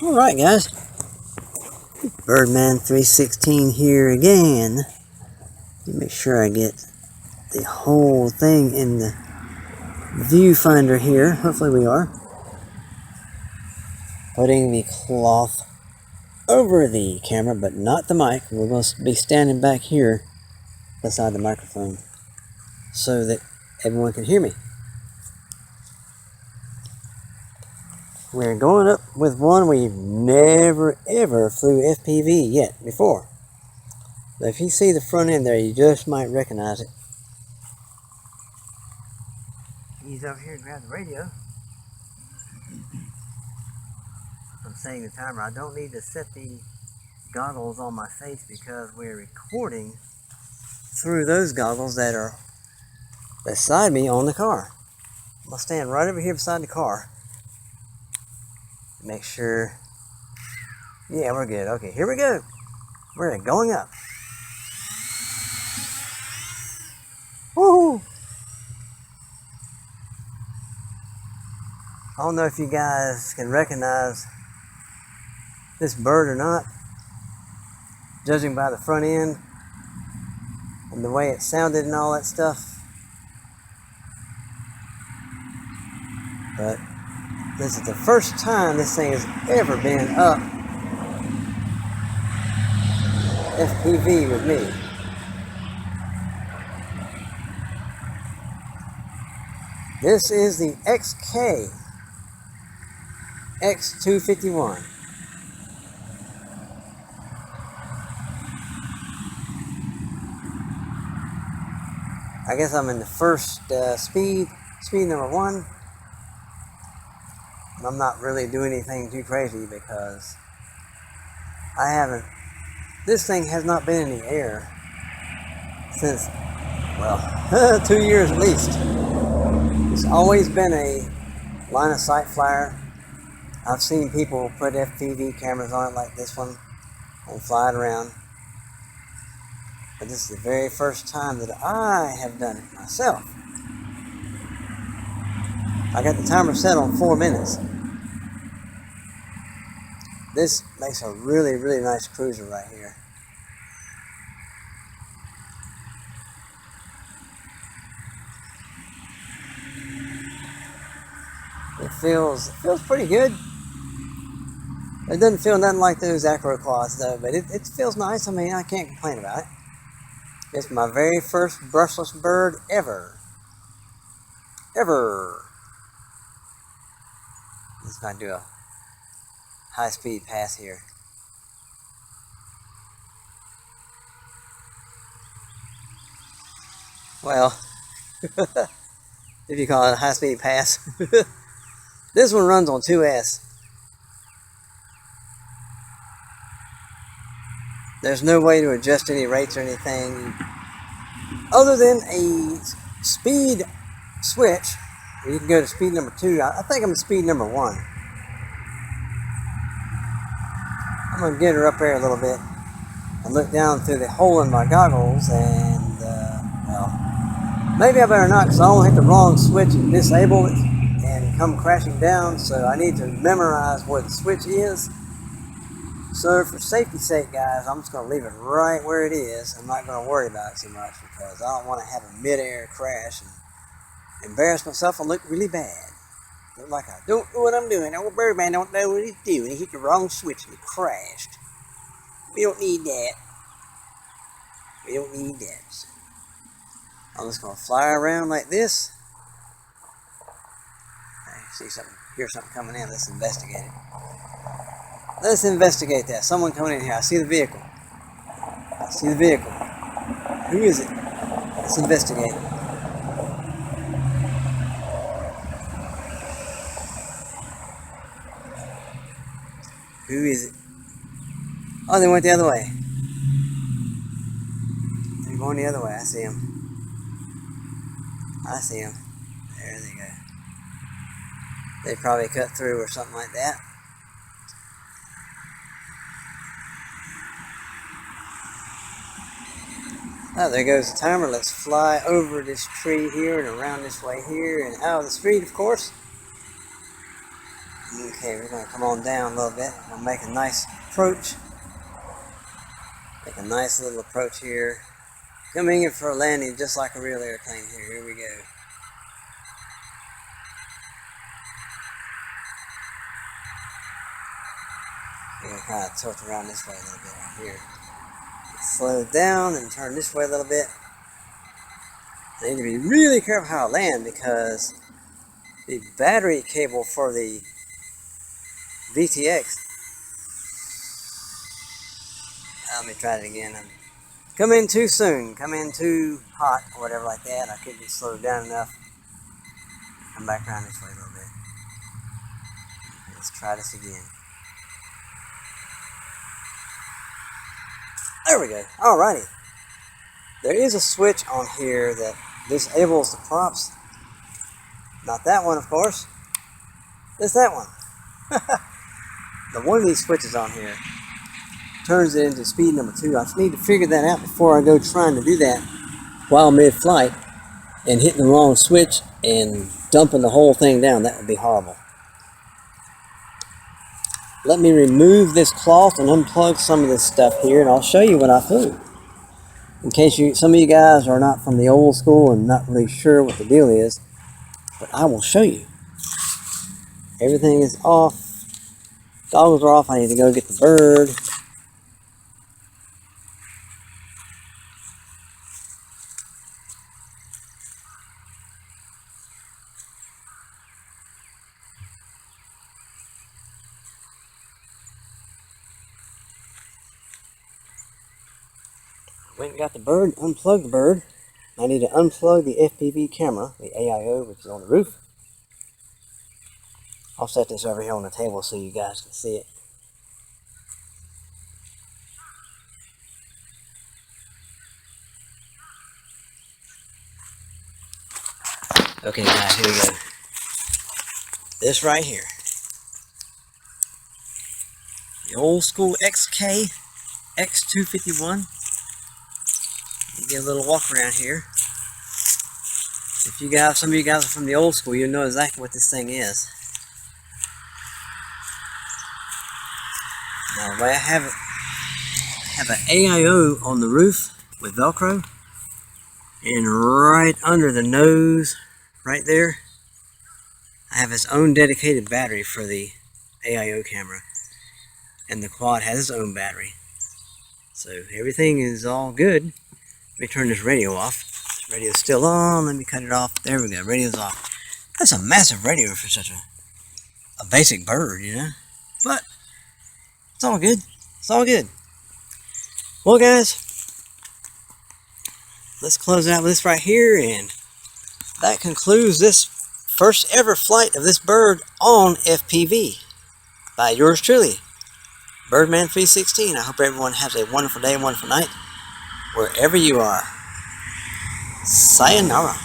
Alright guys, Birdman 316 here again. Let me make sure I get the whole thing in the viewfinder here. Hopefully we are. Putting the cloth over the camera, but not the mic. We're going to be standing back here beside the microphone so that everyone can hear me. We're going up with one we've never ever flew FPV yet before. But if you see the front end there, you just might recognize it. He's over here and grab the radio. I'm setting the timer. I don't need to set the goggles on my face because we're recording through those goggles that are beside me on the car. I'm going to stand right over here beside the car. Make sure. Yeah, we're good. Okay, here we go. We're going up. Woohoo! I don't know if you guys can recognize this bird or not, judging by the front end and the way it sounded and all that stuff. But this is the first time this thing has ever been up FPV with me. This is the x251. I guess I'm in the first speed number 1. I'm not really doing anything too crazy because this thing has not been in the air since, well, 2 years at least. It's always been a line of sight flyer. I've seen people put FPV cameras on it like this one and fly it around. But this is the very first time that I have done it myself. I got the timer set on 4 minutes. This makes a really, really nice cruiser right here. It feels pretty good. It doesn't feel nothing like those acro quads though, but it feels nice. I mean, I can't complain about it. It's my very first brushless bird ever. Let's not do a high-speed pass here. Well, if you call it a high-speed pass. This one runs on 2S. There's no way to adjust any rates or anything other than a speed switch. You can go to speed number 2. I think I'm at speed number 1. I'm going to get her up there a little bit and look down through the hole in my goggles and, well, maybe I better not because I don't hit the wrong switch and disable it and come crashing down, so I need to memorize where the switch is. So for safety's sake, guys, I'm just going to leave it right where it is. I'm not going to worry about it too much because I don't want to have a mid-air crash and embarrass myself and look really bad. Look like I don't know what I'm doing. Old Birdman don't know what he's doing. He hit the wrong switch and he crashed. We don't need that. We don't need that. So I'm just going to fly around like this. I see something, hear something coming in. Let's investigate it. Let's investigate that. Someone coming in here. I see the vehicle. I see the vehicle. Who is it? Let's investigate. Who is it? Oh, they went the other way. They're going the other way. I see them. I see them. There they go. They probably cut through or something like that. Oh, there goes the timer. Let's fly over this tree here and around this way here and out of the street, of course. Okay, we're going to come on down a little bit. We'll make a nice approach. Make a nice little approach here. Coming in for a landing just like a real airplane here. Here we go. We're going to kind of tilt around this way a little bit right here. Slow it down and turn this way a little bit. I need to be really careful how I land because the battery cable for the VTX. Let me try it again. Come in too soon, come in too hot, or whatever like that. I couldn't slow down enough. Come back around this way a little bit. Let's try this again. There we go. Alrighty. There is a switch on here that disables the props. Not that one, of course. It's that one. The one of these switches on here turns it into speed number 2. I just need to figure that out before I go trying to do that while mid-flight and hitting the wrong switch and dumping the whole thing down. That would be horrible. Let me remove this cloth and unplug some of this stuff here, and I'll show you what I flew. In case some of you guys are not from the old school and not really sure what the deal is, but I will show you. Everything is off. Goggles are off. I need to go get the bird. Went and got the bird, unplugged the bird. I need to unplug the FPV camera, the AIO, which is on the roof. I'll set this over here on the table so you guys can see it. Okay guys, here we go. This right here. The old school x251. You get a little walk around here. If you guys, some of you guys are from the old school, you'll know exactly what this thing is. Now the way I have it, I have an AIO on the roof with Velcro, and right under the nose, right there, I have its own dedicated battery for the AIO camera, and the quad has its own battery. So everything is all good. Let me turn this radio off. This radio's still on. Let me cut it off. There we go. Radio's off. That's a massive radio for such a basic bird, you know. But it's all good. It's all good. Well, guys, let's close out with this right here, and that concludes this first ever flight of this bird on FPV by yours truly, Birdman 316. I hope everyone has a wonderful day, wonderful night, wherever you are. Sayonara.